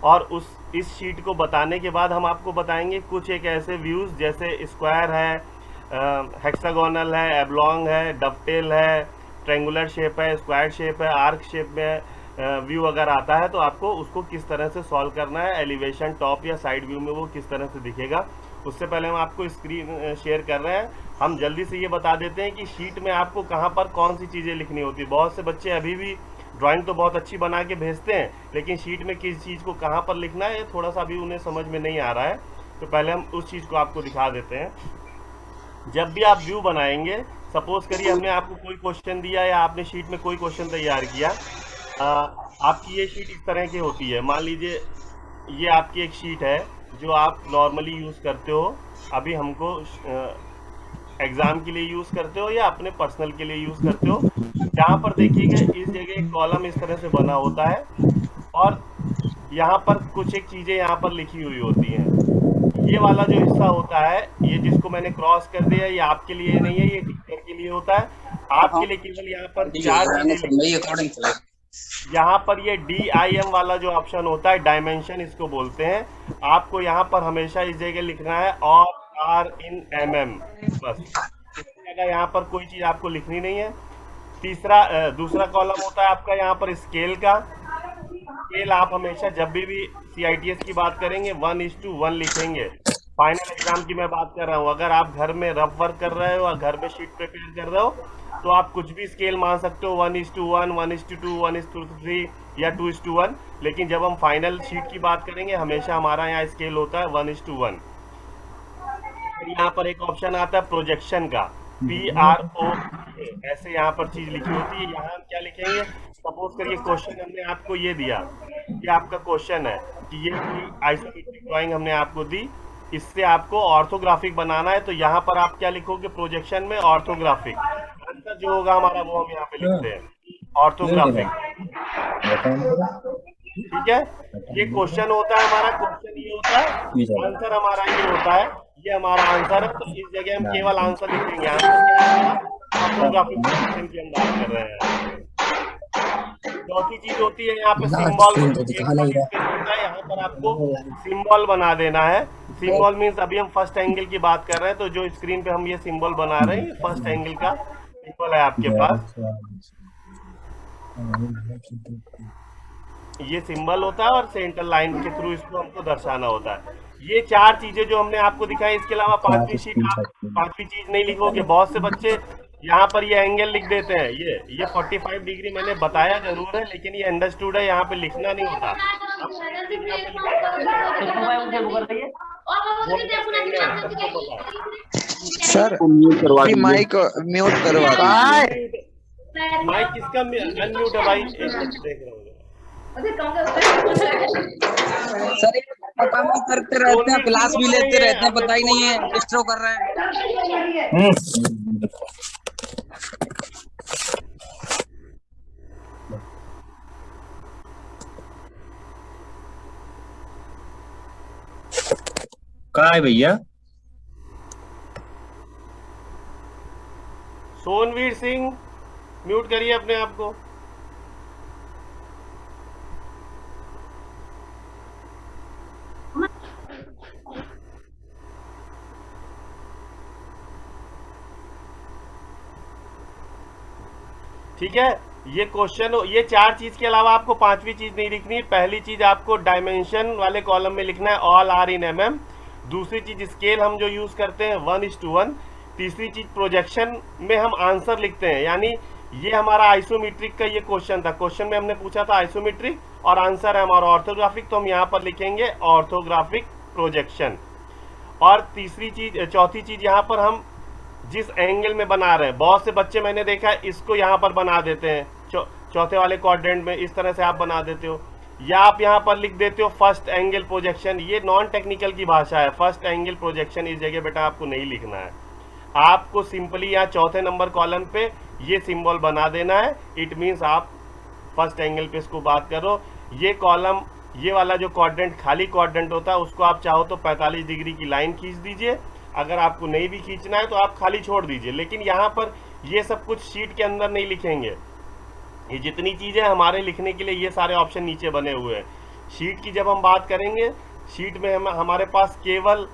और उस इस शीट को बताने के बाद हम आपको बताएंगे कुछ एक ऐसे व्यूज़ जैसे स्क्वायर है, हेक्सागोनल है, एब्लॉन्ग है, डबटेल है, ट्रेंगुलर शेप है, स्क्वायर शेप है, आर्क शेप में व्यू अगर आता है तो आपको उसको किस तरह से सॉल्व करना है, एलिवेशन टॉप या साइड व्यू में वो किस तरह से दिखेगा। उससे पहले हम आपको स्क्रीन शेयर कर रहे हैं। हम जल्दी से ये बता देते हैं कि शीट में आपको कहाँ पर कौन सी चीज़ें लिखनी होती है। बहुत से बच्चे अभी भी ड्राइंग तो बहुत अच्छी बना के भेजते हैं, लेकिन शीट में किस चीज़ को कहाँ पर लिखना है ये थोड़ा सा अभी उन्हें समझ में नहीं आ रहा है। तो पहले हम उस चीज़ को आपको दिखा देते हैं। जब भी आप व्यू बनाएंगे, सपोज करिए हमने आपको कोई क्वेश्चन दिया या आपने शीट में कोई क्वेश्चन तैयार किया। आ, आपकी ये शीट इस तरह की होती है। मान लीजिए ये आपकी एक शीट है जो आप नॉर्मली यूज़ करते हो, अभी हमको एग्ज़ाम के लिए यूज़ करते हो या अपने पर्सनल के लिए यूज़ करते हो। यहाँ पर देखिएगा इस जगह एक कॉलम इस तरह से बना होता है और यहाँ पर कुछ एक चीज़ें यहाँ पर लिखी हुई होती हैं। ये वाला जो हिस्सा होता है, ये जिसको मैंने क्रॉस कर दिया, ये आपके लिए नहीं है, ये टीचर के लिए होता है। आपके लिए केवल यहाँ पर चार चीजें लिखी है। यहाँ पर ये DIM वाला जो ऑप्शन होता है, डायमेंशन इसको बोलते हैं। आपको यहाँ पर हमेशा इस जगह लिखना है और आर इन mm, बस। इससे ज्यादा यहाँ पर कोई चीज आपको लिखनी नहीं है। दूसरा कॉलम होता है आपका यहाँ पर स्केल का। स्केल आप हमेशा जब भी CITS की बात करेंगे 1:1 लिखेंगे। फाइनल एग्जाम की मैं बात कर रहा हूँ। अगर आप घर में रफ वर्क कर रहे हो और घर में शीट प्रिपेयर कर रहे हो तो आप कुछ भी स्केल मान सकते हो, 1:1, 1:2, 1:3 या 2:1। लेकिन जब हम फाइनल शीट की बात करेंगे हमेशा हमारा यहाँ स्केल होता है 1:1। फिर यहाँ पर एक ऑप्शन आता है प्रोजेक्शन का, PRO। ऐसे यहाँ पर चीज लिखी होती है। यहाँ हम क्या लिखेंगे, सपोज करिए क्वेश्चन हमने आपको ये दिया, ये आपका क्वेश्चन है कि ये आइसोमेट्रिक ड्राइंग हमने आपको दी, इससे आपको ऑर्थोग्राफिक बनाना है। तो यहाँ पर आप क्या लिखोगे, प्रोजेक्शन में ऑर्थोग्राफिक। आंसर जो होगा हमारा वो हम यहाँ पे लिखते हैं, ऑर्थोग्राफिक। ठीक है। ये क्वेश्चन होता है हमारा, क्वेश्चन ये होता है, आंसर हमारा ये होता है। ये हमारा आंसर है। तो इस जगह हम केवल आंसर लिखेंगे। आंसर क्या है हमारा, ऑर्थोग्राफिक प्रोजेक्शन की हम बात कर रहे हैं। चौथी चीज होती है यहाँ पे सिंबल। एक वर्ड स्पेस होता है, यहाँ पर आपको सिंबल बना देना है। सिंबल मीन्स अभी हम फर्स्ट एंगल की बात कर रहे हैं, तो जो स्क्रीन पे हम ये सिंबल बना रहे हैं फर्स्ट एंगल का सिंबल है आपके पास। ये सिंबल होता है और सेंटर लाइन के थ्रू इसको हमको दर्शाना होता है। ये चार चीजें जो हमने आपको दिखाई, इसके अलावा पांचवी शीट आप पांचवी चीज नहीं लिखोगे। बहुत से बच्चे यहाँ पर ये एंगल लिख देते हैं। ये 45 डिग्री मैंने बताया जरूर है, लेकिन ये अंडरस्टूड है, यहाँ पे लिखना नहीं होता। अब कोई चीज यहाँ पे वो अंडरस्टैंड है, सबको पता है। सर म्यूट करवा ये दीजिए। माइक म्यूट करवा दीजिए। माइक किसका अनम्यूट है भाई, एक मिनट देख रहा हूँ। सर ये काम भी करते रहते हैं, सोनवीर सिंह क्लास भी बोल रही लेते है, रहते हैं, अपने पता ही नहीं है, सोनवीर डिस्टर्ब कर रहे हैं। कहाँ है भैया? सोनवीर सिंह म्यूट करिए अपने आप को। ठीक है। ये क्वेश्चन, ये चार चीज के अलावा आपको पांचवी चीज नहीं लिखनी। पहली चीज आपको डायमेंशन वाले कॉलम में लिखना है, ऑल आर इन mm। दूसरी चीज स्केल हम जो यूज करते हैं 1:1। तीसरी चीज प्रोजेक्शन में हम आंसर लिखते हैं, यानी ये हमारा आइसोमेट्रिक का ये क्वेश्चन था। क्वेश्चन में हमने पूछा था आइसोमेट्रिक और आंसर है हमारा ऑर्थोग्राफिक, तो हम यहाँ पर लिखेंगे ऑर्थोग्राफिक प्रोजेक्शन। और चौथी चीज यहाँ पर हम जिस एंगल में बना रहे हैं, बहुत से बच्चे मैंने देखा है इसको यहाँ पर बना देते हैं, चौथे वाले क्वाड्रेंट में इस तरह से आप बना देते हो, या आप यहाँ पर लिख देते हो फर्स्ट एंगल प्रोजेक्शन। ये नॉन टेक्निकल की भाषा है। फर्स्ट एंगल प्रोजेक्शन इस जगह बेटा आपको नहीं लिखना है। आपको सिंपली यहाँ चौथे नंबर कॉलम पे ये सिंबल बना देना है। इट मीन्स आप फर्स्ट एंगल पे इसको बात करो। ये कॉलम, ये वाला जो क्वाड्रेंट खाली क्वाड्रेंट होता है उसको आप चाहो तो 45 डिग्री की लाइन खींच दीजिए। अगर आपको नहीं भी खींचना है तो आप खाली छोड़ दीजिए। लेकिन यहाँ पर ये सब कुछ शीट के अंदर नहीं लिखेंगे। ये जितनी चीज़ें हमारे लिखने के लिए, ये सारे ऑप्शन नीचे बने हुए हैं। शीट की जब हम बात करेंगे, शीट में हमारे पास केवल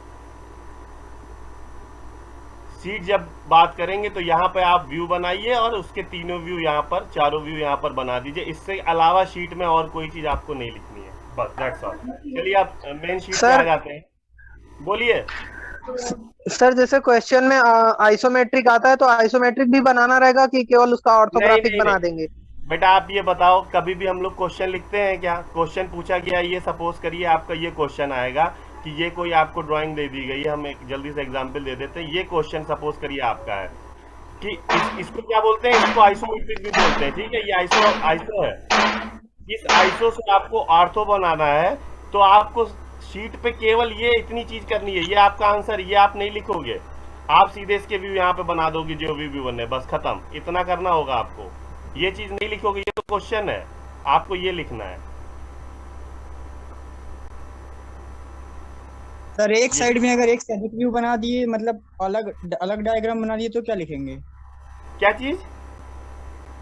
शीट जब बात करेंगे तो यहाँ पे आप व्यू बनाइए और उसके तीनों व्यू यहाँ पर, चारों व्यू यहाँ पर बना दीजिए। इससे अलावा शीट में और कोई चीज आपको नहीं लिखनी है, बस दैट्स ऑल। चलिए आप मेन शीट पे आ जाते हैं, बोलिए। सर जैसे क्वेश्चन में आइसोमेट्रिक आता है तो आइसोमेट्रिक भी बनाना रहेगा कि केवल उसका ऑर्थोग्राफिक नहीं बना नहीं देंगे? बेटा, आप ये बताओ, कभी भी हम लोग क्वेश्चन लिखते हैं क्या? क्वेश्चन पूछा गया, ये सपोज करिए आपका ये क्वेश्चन आएगा कि ये कोई आपको ड्राइंग दे दी गई है, हम एक जल्दी से एग्जांपल दे देते हैं। ये क्वेश्चन सपोज करिए आपका है कि इसको क्या बोलते हैं, इसको आइसोमेट्रिक भी बोलते हैं, ठीक है? ये आइसो है। इस आइसो से आपको ऑर्थो बनाना है, तो आपको शीट पे केवल ये इतनी चीज करनी है। ये आपका आंसर, ये आप नहीं लिखोगे, आप सीधे इसके व्यू यहाँ पे बना दोगे जो व्यू बने, बस खत्म। इतना करना होगा आपको, ये चीज नहीं लिखोगे, ये तो क्वेश्चन है, आपको ये लिखना है। सर एक साइड में अगर एक से अधिक व्यू बना दिए, मतलब अलग अलग डायग्राम बना दिए तो क्या लिखेंगे? क्या चीज?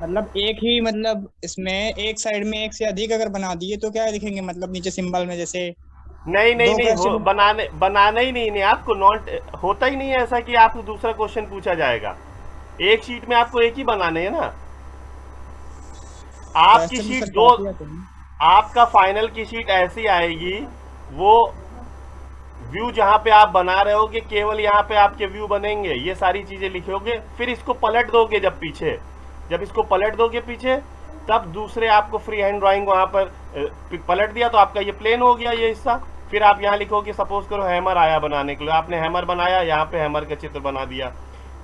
मतलब एक ही, मतलब इसमें एक साइड में एक से अधिक अगर बना दिए तो क्या लिखेंगे? मतलब नीचे सिंबल में जैसे नहीं, बनाना ही नहीं, आपको नॉट होता ही नहीं है ऐसा कि आपको दूसरा क्वेश्चन पूछा जाएगा। एक शीट में आपको एक ही बनाने हैं ना। आपकी शीट दो, आपका फाइनल की शीट ऐसी आएगी, वो व्यू जहां पे आप बना रहे होगे केवल यहाँ पे आपके व्यू बनेंगे, ये सारी चीजें लिखोगे, फिर इसको पलट दोगे जब पीछे, जब इसको पलट दोगे पीछे, तब दूसरे आपको फ्री हैंड ड्राइंग वहां पर पलट दिया तो आपका ये प्लेन हो गया ये हिस्सा। फिर आप यहाँ लिखोगे, सपोज करो हैमर आया बनाने के लिए, आपने हैमर बनाया, यहाँ पे हैमर का चित्र बना दिया।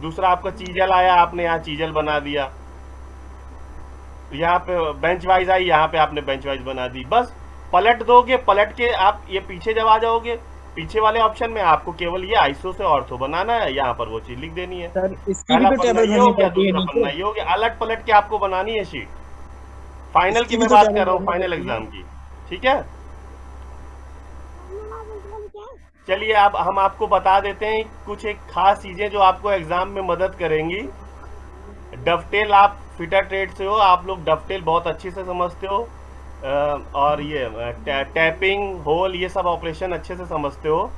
दूसरा आपका चीजल आया, आपने यहाँ चीजल बना दिया। यहाँ पे बेंच वाइज आई, यहाँ पे आपने बेंच वाइज बना दी। बस पलट दोगे, पलट के आप ये पीछे जब आ जाओगे, पीछे वाले ऑप्शन में आपको केवल ये आइसो से ऑर्थो बनाना है, यहाँ पर वो चीज लिख देनी है। सर इसकी भी तो टेबल बननी पड़ती है नीचे। ये हो गया, अलट पलट के आपको बनानी है शीट। फाइनल की मैं बात कर रहा हूँ, फाइनल एग्जाम की, ठीक है? चलिए अब हम आपको बता देते हैं कुछ एक खास चीजें जो आपको एग्जाम में मदद करेंगी। डफटेल, आप फिटर ट्रेड से हो, आप लोग डफटेल बहुत अच्छे से समझते हो, और ये टैपिंग, होल, ये सब ऑपरेशन अच्छे से समझते हो।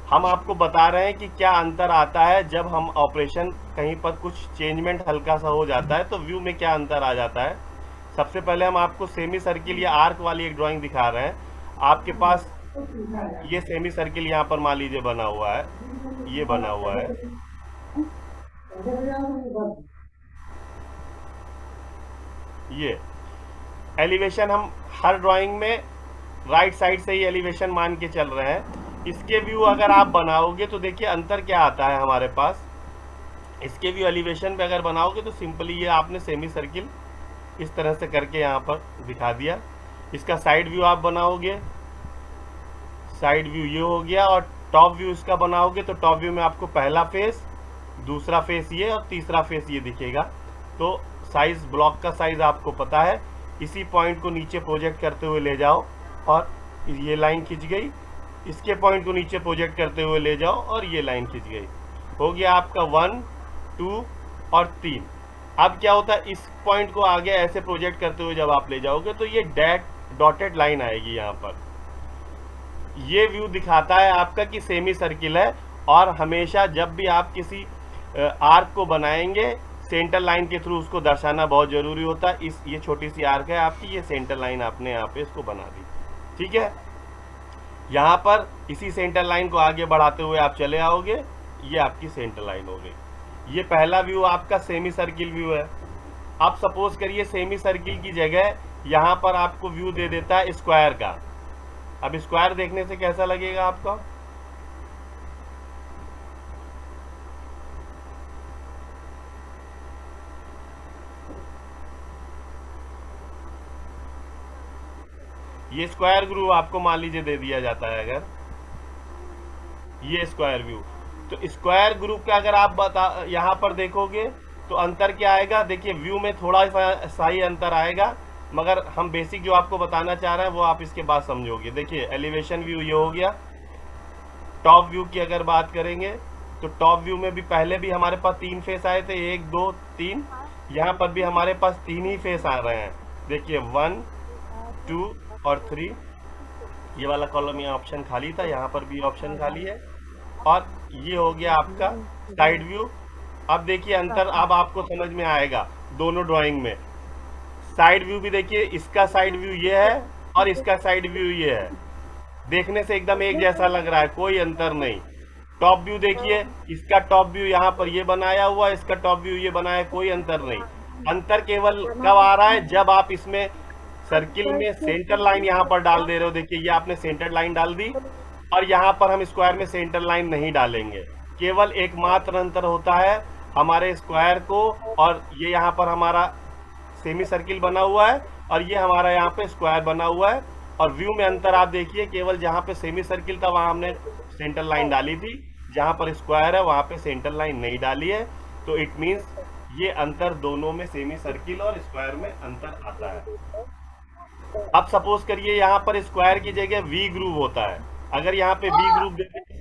हम आपको बता रहे हैं कि क्या अंतर आता है जब हम ऑपरेशन कहीं पर कुछ चेंजमेंट हल्का सा हो जाता है तो व्यू में क्या अंतर आ जाता है। सबसे पहले हम आपको सेमी सर्किल या आर्क वाली एक ड्राइंग दिखा रहे हैं। आपके पास ये सेमी सर्किल यहाँ पर मान लीजिए बना हुआ है, ये बना हुआ है, ये एलिवेशन हम हर ड्राइंग में राइट साइड से ही एलिवेशन मान के चल रहे हैं। इसके व्यू अगर आप बनाओगे तो देखिए अंतर क्या आता है हमारे पास। इसके व्यू एलिवेशन पे अगर बनाओगे तो सिंपली ये आपने सेमी सर्किल इस तरह से करके यहाँ पर दिखा दिया। इसका साइड व्यू आप बनाओगे, साइड व्यू ये हो गया, और टॉप व्यू इसका बनाओगे तो टॉप व्यू में आपको पहला फेस, दूसरा फेस ये और तीसरा फेस ये दिखेगा। तो साइज, ब्लॉक का साइज आपको पता है। इसी पॉइंट को नीचे प्रोजेक्ट करते हुए ले जाओ और ये लाइन खिंच गई, इसके पॉइंट को नीचे प्रोजेक्ट करते हुए ले जाओ और ये लाइन खिंच गई। हो गया आपका 1, 2 और 3। अब क्या होता है, इस पॉइंट को आगे ऐसे प्रोजेक्ट करते हुए जब आप ले जाओगे तो ये डॉटेड लाइन आएगी यहाँ पर। ये व्यू दिखाता है आपका कि सेमी सर्किल है, और हमेशा जब भी आप किसी आर्क को बनाएंगे सेंटर लाइन के थ्रू उसको दर्शाना बहुत जरूरी होता है। ये छोटी सी आर्क है आपकी, ये सेंटर लाइन आपने यहाँ पे इसको बना दी, ठीक है? यहाँ पर इसी सेंटर लाइन को आगे बढ़ाते हुए आप चले आओगे, ये आपकी सेंटर लाइन हो गई। ये पहला व्यू आपका सेमी सर्किल व्यू है। अब सपोज करिए सेमी सर्किल की जगह यहाँ पर आपको व्यू दे देता है स्क्वायर का। अब स्क्वायर देखने से कैसा लगेगा आपका? ये स्क्वायर व्यू आपको मान लीजिए दे दिया जाता है, अगर ये स्क्वायर व्यू, तो स्क्वायर ग्रुप का अगर आप यहाँ पर देखोगे तो अंतर क्या आएगा? देखिए व्यू में थोड़ा सा ही अंतर आएगा, मगर हम बेसिक जो आपको बताना चाह रहे हैं वो आप इसके बाद समझोगे। देखिए एलिवेशन व्यू ये हो गया। टॉप व्यू की अगर बात करेंगे तो टॉप व्यू में भी पहले भी हमारे पास 3 फेस आए थे, 1, 2, 3। यहाँ पर भी हमारे पास 3 ही फेस आ रहे हैं। देखिए 1, 2 और 3। ये वाला कॉलम यहाँ ऑप्शन खाली था, यहाँ पर भी ऑप्शन खाली है। और ये हो गया आपका साइड व्यू। अब देखिए अंतर अब आपको समझ में आएगा दोनों ड्राइंग में। साइड व्यू भी देखिए, इसका साइड व्यू ये है और इसका साइड व्यू ये है, देखने से एकदम एक जैसा लग रहा है, कोई अंतर नहीं। टॉप व्यू देखिए, इसका टॉप व्यू यहाँ पर ये बनाया हुआ, इसका टॉप व्यू ये बनाया, कोई अंतर नहीं। अंतर केवल कब आ रहा है, जब आप इसमें सर्किल में सेंटर लाइन यहाँ पर डाल दे रहे हो। देखिए ये आपने सेंटर लाइन डाल दी और यहाँ पर हम स्क्वायर में सेंटर लाइन नहीं डालेंगे। केवल एकमात्र अंतर होता है हमारे स्क्वायर को, और ये यहाँ पर हमारा सेमी सर्किल बना हुआ है और ये हमारा यहाँ पे स्क्वायर बना हुआ है। और व्यू में अंतर आप देखिए, केवल जहाँ पे सेमी सर्किल था वहाँ हमने सेंटर लाइन डाली थी, जहाँ पर स्क्वायर है वहाँ पे सेंटर लाइन नहीं डाली है। तो इट मीन्स ये अंतर दोनों में, सेमी सर्किल और स्क्वायर में अंतर आता है। अब सपोज करिए यहाँ पर स्क्वायर की जगह वी ग्रूव होता है। अगर यहाँ पे वी ग्रूव देखें,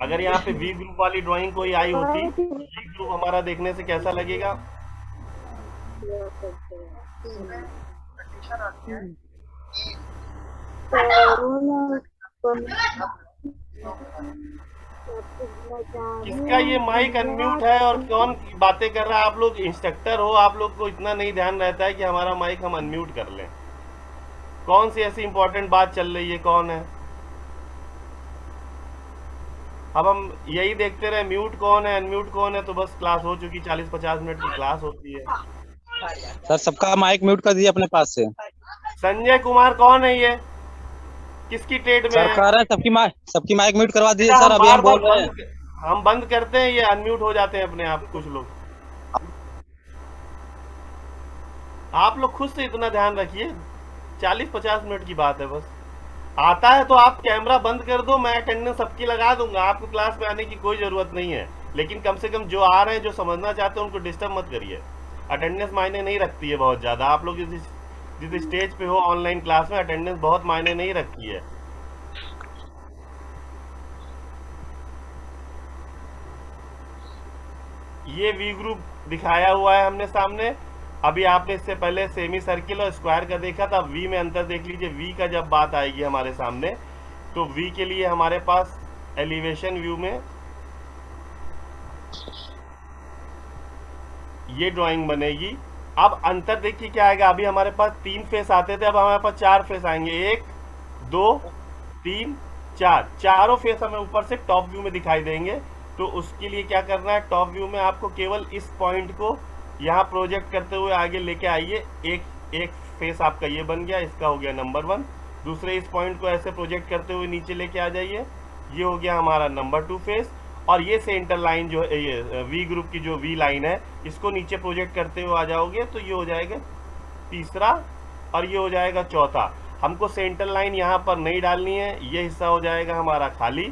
अगर यहाँ पे वी ग्रुप वाली ड्राइंग कोई आई होती, वी ग्रुप हमारा देखने से कैसा लगेगा? किसका ये माइक अनम्यूट है और कौन बातें कर रहा है? आप लोग इंस्ट्रक्टर हो, आप लोग को इतना नहीं ध्यान रहता है कि हमारा माइक हम अनम्यूट कर लें। कौन सी ऐसी इंपॉर्टेंट बात चल रही है, कौन है? अब हम यही देखते रहे म्यूट कौन है अनम्यूट कौन है, तो बस क्लास हो चुकी, 40-50 मिनट की क्लास होती है। सर सबका माइक म्यूट कर दीजिए अपने पास से। संजय कुमार कौन है ये? किसकी ट्रेड में सर है? कह रहे हैं सबकी माइक म्यूट करवा दीजिए सर, अभी हम बोल रहे हैं। हम बंद करते हैं, ये अनम्यूट हो जाते हैं अपने आप कुछ लोग। आप लोग खुद से इतना ध्यान रखिए, 40-50 मिनट की बात है बस। आता है तो आप कैमरा बंद कर दो, मैं अटेंडेंस सबकी लगा दूंगा, आपको क्लास में आने की कोई जरूरत नहीं है। लेकिन कम से कम जो आ रहे हैं, जो समझना चाहते हैं, उनको डिस्टर्ब मत करिए। अटेंडेंस मायने नहीं रखती है बहुत ज़्यादा। आप लोग जिस स्टेज पे हो ऑनलाइन क्लास में, अटेंडेंस बहुत मायने नहीं रखती है। ये वी ग्रुप दिखाया हुआ है हमने सामने। अभी आपने इससे पहले सेमी सर्किल और स्क्वायर का देखा था। वी में अंतर देख लीजिए। वी का जब बात आएगी हमारे सामने, तो वी के लिए हमारे पास एलिवेशन व्यू में ये ड्राइंग बनेगी। अब अंतर देखिए क्या आएगा। अभी हमारे पास 3 फेस आते थे, अब हमारे पास 4 फेस आएंगे। 1 2 3 4, चारों फेस हमें ऊपर से टॉप व्यू में दिखाई देंगे। तो उसके लिए क्या करना है, टॉप व्यू में आपको केवल इस पॉइंट को यहाँ प्रोजेक्ट करते हुए आगे लेके आइए। एक फेस आपका ये बन गया, इसका हो गया नंबर 1। दूसरे इस पॉइंट को ऐसे प्रोजेक्ट करते हुए नीचे लेके आ जाइए, ये हो गया हमारा नंबर 2 फेस। और ये सेंटर लाइन जो है, ये वी ग्रुप की जो वी लाइन है, इसको नीचे प्रोजेक्ट करते हुए आ जाओगे तो ये हो जाएगा तीसरा और ये हो जाएगा चौथा। हमको सेंटर लाइन यहाँ पर नहीं डालनी है, ये हिस्सा हो जाएगा हमारा खाली।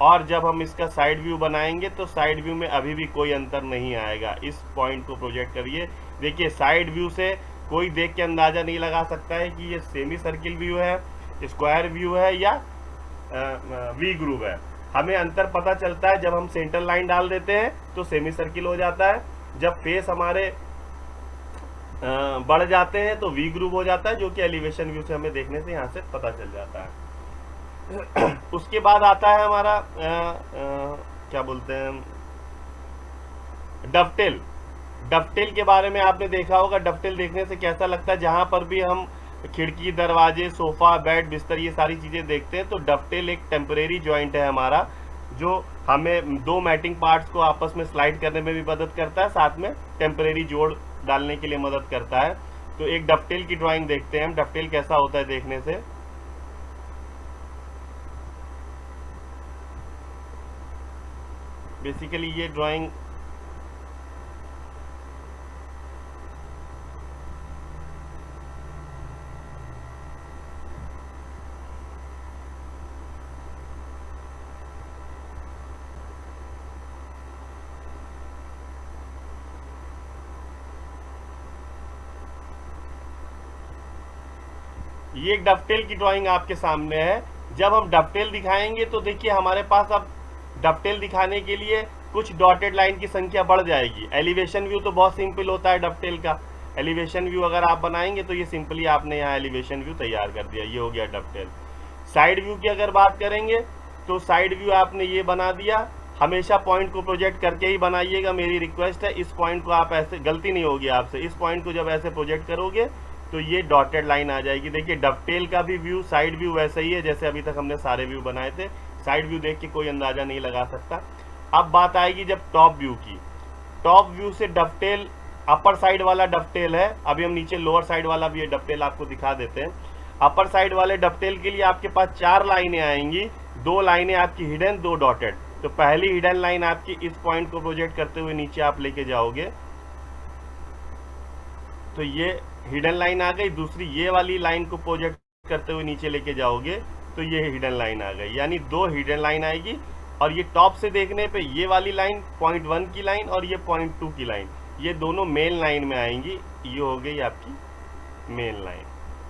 और जब हम इसका साइड व्यू बनाएंगे तो साइड व्यू में अभी भी कोई अंतर नहीं आएगा। इस पॉइंट को प्रोजेक्ट करिए। देखिए साइड व्यू से कोई देख के अंदाज़ा नहीं लगा सकता है कि ये सेमी सर्किल व्यू है, स्क्वायर व्यू है या वी ग्रुप है। हमें अंतर पता चलता है जब हम सेंटर लाइन डाल देते हैं तो सेमी सर्किल हो जाता है। जब फेस हमारे बढ़ जाते हैं तो वी ग्रुप हो जाता है, जो कि एलिवेशन व्यू से हमें देखने से यहाँ से पता चल जाता है। उसके बाद आता है हमारा क्या बोलते हैं, डफटेल। डफटेल के बारे में आपने देखा होगा। डफटेल देखने से कैसा लगता है, जहाँ पर भी हम खिड़की, दरवाजे, सोफा, बेड, बिस्तर, ये सारी चीज़ें देखते हैं तो डफटेल एक टेम्परेरी जॉइंट है हमारा, जो हमें 2 मैटिंग पार्ट्स को आपस में स्लाइड करने में भी मदद करता है, साथ में टेम्परेरी जोड़ डालने के लिए मदद करता है। तो एक डफटेल की ड्राइंग देखते हैं हम, डफटेल कैसा होता है देखने से। बेसिकली ये ड्राइंग ये एक डफटेल की ड्राइंग आपके सामने है। जब हम डफटेल दिखाएंगे तो देखिए हमारे पास अब डफटेल दिखाने के लिए कुछ डॉटेड लाइन की संख्या बढ़ जाएगी। एलिवेशन व्यू तो बहुत सिंपल होता है डफटेल का। एलिवेशन व्यू अगर आप बनाएंगे तो ये सिंपली आपने यहाँ एलिवेशन व्यू तैयार कर दिया, ये हो गया डबटेल। साइड व्यू की अगर बात करेंगे तो साइड व्यू आपने ये बना दिया। हमेशा पॉइंट को प्रोजेक्ट करके ही बनाइएगा, मेरी रिक्वेस्ट है। इस पॉइंट को आप ऐसे, गलती नहीं होगी आपसे, इस पॉइंट को जब ऐसे प्रोजेक्ट करोगे तो ये डॉटेड लाइन आ जाएगी। देखिए डबटेल का भी व्यू, साइड व्यू वैसे ही है जैसे अभी तक हमने सारे व्यू बनाए थे। साइड व्यू देख के कोई अंदाजा नहीं लगा सकता। अब बात आएगी जब टॉप व्यू की। टॉप व्यू से डबटेल, अपर साइड वाला डबटेल है, अभी हम नीचे लोअर साइड वाला भी डबटेल आपको दिखा देते हैं। अपर साइड वाले डबटेल के लिए आपके पास 4 लाइनें आएंगी, 2 लाइनें आपकी हिडन, 2 डॉटेड। तो पहली हिडन लाइन आपकी इस पॉइंट को प्रोजेक्ट करते हुए नीचे आप लेके जाओगे तो ये हिडन लाइन आ गई। दूसरी ये वाली लाइन को प्रोजेक्ट करते हुए नीचे लेके जाओगे तो ये हिडन लाइन आ गई, यानी 2 हिडन लाइन आएगी। और ये टॉप से देखने पे ये वाली लाइन पॉइंट 1 की लाइन और ये पॉइंट 2 की लाइन, ये दोनों मेन लाइन में आएंगी। ये हो गई आपकी मेन लाइन।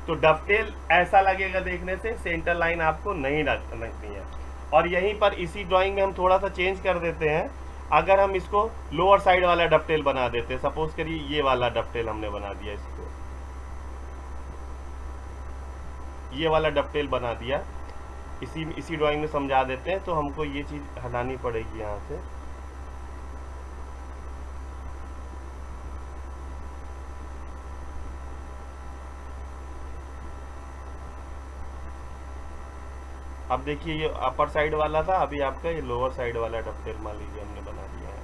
तो डबटेल ऐसा लगेगा देखने से, सेंटर लाइन आपको नहीं रखनी है। और यहीं पर इसी ड्राइंग में हम थोड़ा सा चेंज कर देते हैं। अगर हम इसको लोअर साइड वाला डबटेल बना देते हैं, सपोज करिए ये वाला डबटेल हमने बना दिया, इसको ये वाला डबटेल बना दिया, इसी ड्राइंग में समझा देते हैं। तो हमको ये चीज हटानी पड़ेगी यहाँ से। अब देखिए ये अपर साइड वाला था, अभी आपका ये लोअर साइड वाला डबटेल मान लीजिए हमने बना दिया है।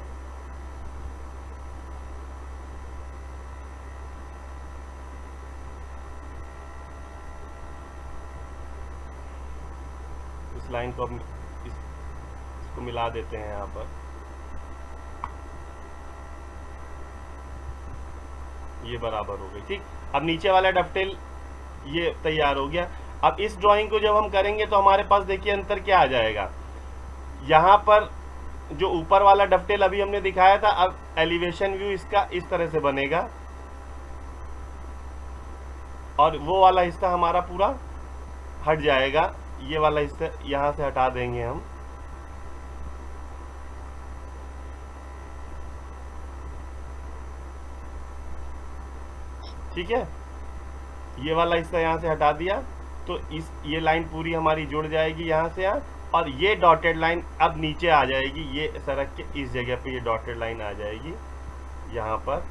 इस लाइन को हम इसको मिला देते हैं यहाँ पर, ये बराबर हो गई। ठीक, अब नीचे वाला डबटेल ये तैयार हो गया। अब इस ड्राइंग को जब हम करेंगे तो हमारे पास देखिए अंतर क्या आ जाएगा। यहाँ पर जो ऊपर वाला डबटेल अभी हमने दिखाया था, अब एलिवेशन व्यू इसका इस तरह से बनेगा और वो वाला हिस्सा हमारा पूरा हट जाएगा। ये वाला हिस्सा यहाँ से हटा देंगे हम। ठीक है, ये वाला हिस्सा यहाँ से हटा दिया तो ये लाइन पूरी हमारी जुड़ जाएगी यहाँ से यहाँ, और ये डॉटेड लाइन अब नीचे आ जाएगी। ये सड़क के इस जगह पे ये डॉटेड लाइन आ जाएगी यहाँ पर,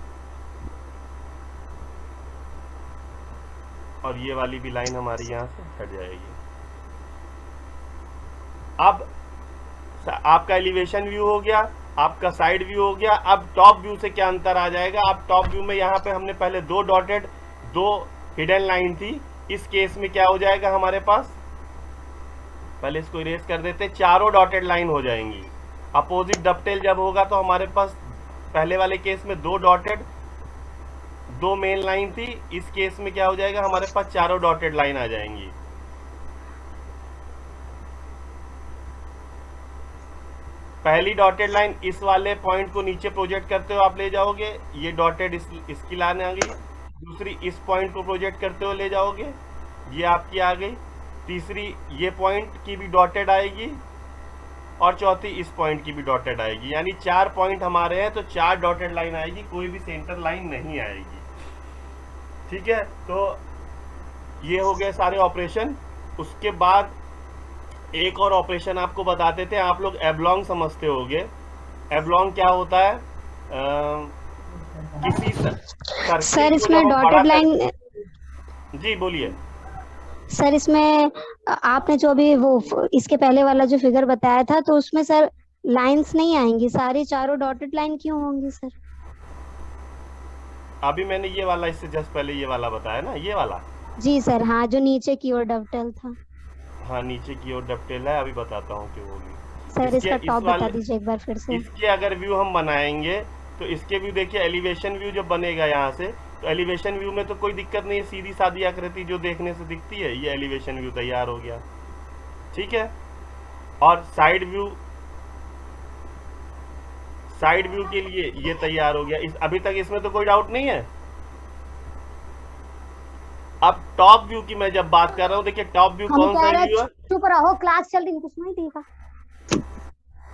और ये वाली भी लाइन हमारी यहाँ से हट जाएगी। अब आपका एलिवेशन व्यू हो गया, आपका साइड व्यू हो गया। अब टॉप व्यू से क्या अंतर आ जाएगा। अब टॉप व्यू में यहाँ पे हमने पहले 2 डॉटेड, 2 हिडन लाइन थी। इस केस में क्या हो जाएगा हमारे पास, पहले इसको इरेज कर देते, चारों डॉटेड लाइन हो जाएंगी। अपोजिट डबटेल जब होगा तो हमारे पास पहले वाले केस में 2 डॉटेड, 2 मेन लाइन थी। इस केस में क्या हो जाएगा, हमारे पास चारों डॉटेड लाइन आ जाएंगी। पहली डॉटेड लाइन इस वाले पॉइंट को नीचे प्रोजेक्ट करते हुए आप ले जाओगे, ये डॉटेड इसकी लाइन आ गई। दूसरी इस पॉइंट को प्रोजेक्ट करते हुए ले जाओगे, ये आपकी आ गई। तीसरी ये पॉइंट की भी डॉटेड आएगी, और चौथी इस पॉइंट की भी डॉटेड आएगी। यानी 4 पॉइंट हमारे हैं तो 4 डॉटेड लाइन आएगी, कोई भी सेंटर लाइन नहीं आएगी। ठीक है, तो ये हो गए सारे ऑपरेशन। उसके बाद एक और ऑपरेशन आपको बताते थे, आप लोग एबलॉन्ग समझते होगे। एबलॉन्ग क्या होता है, किसी सर इसमें डॉटेड लाइन, जी बोलिए सर इसमें आपने जो अभी वो इसके पहले वाला जो फिगर बताया था तो उसमें सर लाइंस नहीं आएंगी, सारी चारों डॉटेड लाइन क्यों होंगी सर? अभी मैंने ये वाला, इससे जस्ट पहले ये वाला बताया ना, ये वाला। जी सर, हाँ, जो नीचे की ओर डबटेल था। हाँ, नीचे की ओर डबटेल है, अभी बताता हूँ क्यों होगी। सर इसका टॉप बता दीजिए एक बार फिर से। इसके अगर व्यू हम बनाएंगे तो इसके व्यू देखिए, एलिवेशन व्यू जब बनेगा यहाँ से, तो एलिवेशन व्यू में तो कोई दिक्कत नहीं है, सीधी सादी आकृति जो देखने से दिखती है, ये एलिवेशन व्यू तैयार हो गया। ठीक है, और साइड व्यू के लिए ये तैयार हो गया। अभी तक इसमें तो कोई डाउट नहीं है। अब टॉप व्यू की मैं जब बात कर रहा हूँ, देखिए टॉप व्यू कौन सा व्यू है, चुप रहो, क्लास चल रही, कुछ नहीं देखा।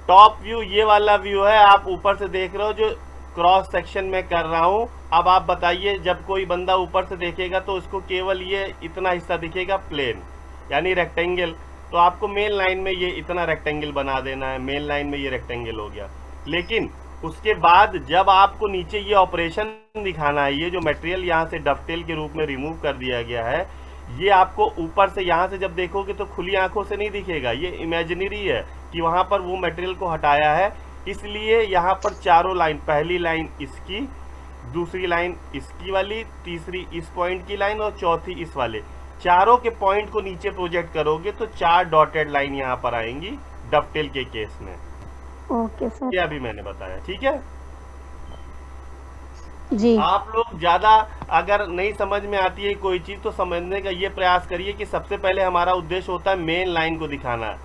टॉप व्यू ये वाला व्यू है, आप ऊपर से देख रहे हो जो क्रॉस सेक्शन में कर रहा हूँ। अब आप बताइए, जब कोई बंदा ऊपर से देखेगा तो उसको केवल ये इतना हिस्सा दिखेगा प्लेन, यानी रेक्टेंगल। तो आपको मेन लाइन में ये इतना रेक्टेंगल बना देना है, मेन लाइन में ये रेक्टेंगल हो गया। लेकिन उसके बाद जब आपको नीचे ये ऑपरेशन दिखाना है, ये जो मटेरियल यहाँ से डफटेल के रूप में रिमूव कर दिया गया है, ये आपको ऊपर से यहाँ से जब देखोगे तो खुली आंखों से नहीं दिखेगा, ये इमेजिनरी है कि वहाँ पर वो मटेरियल को हटाया है। इसलिए यहाँ पर चारों लाइन, पहली लाइन इसकी, दूसरी लाइन इसकी वाली, तीसरी इस पॉइंट की लाइन और चौथी इस वाले, चारों के पॉइंट को नीचे प्रोजेक्ट करोगे तो 4 डॉटेड लाइन यहाँ पर आएंगी डफटेल के केस में। Okay sir. ये अभी मैंने बताया, ठीक है जी। आप लोग ज्यादा अगर नहीं समझ में आती है कोई चीज तो समझने का ये प्रयास करिए कि सबसे पहले हमारा उद्देश्य होता है मेन लाइन को दिखाना।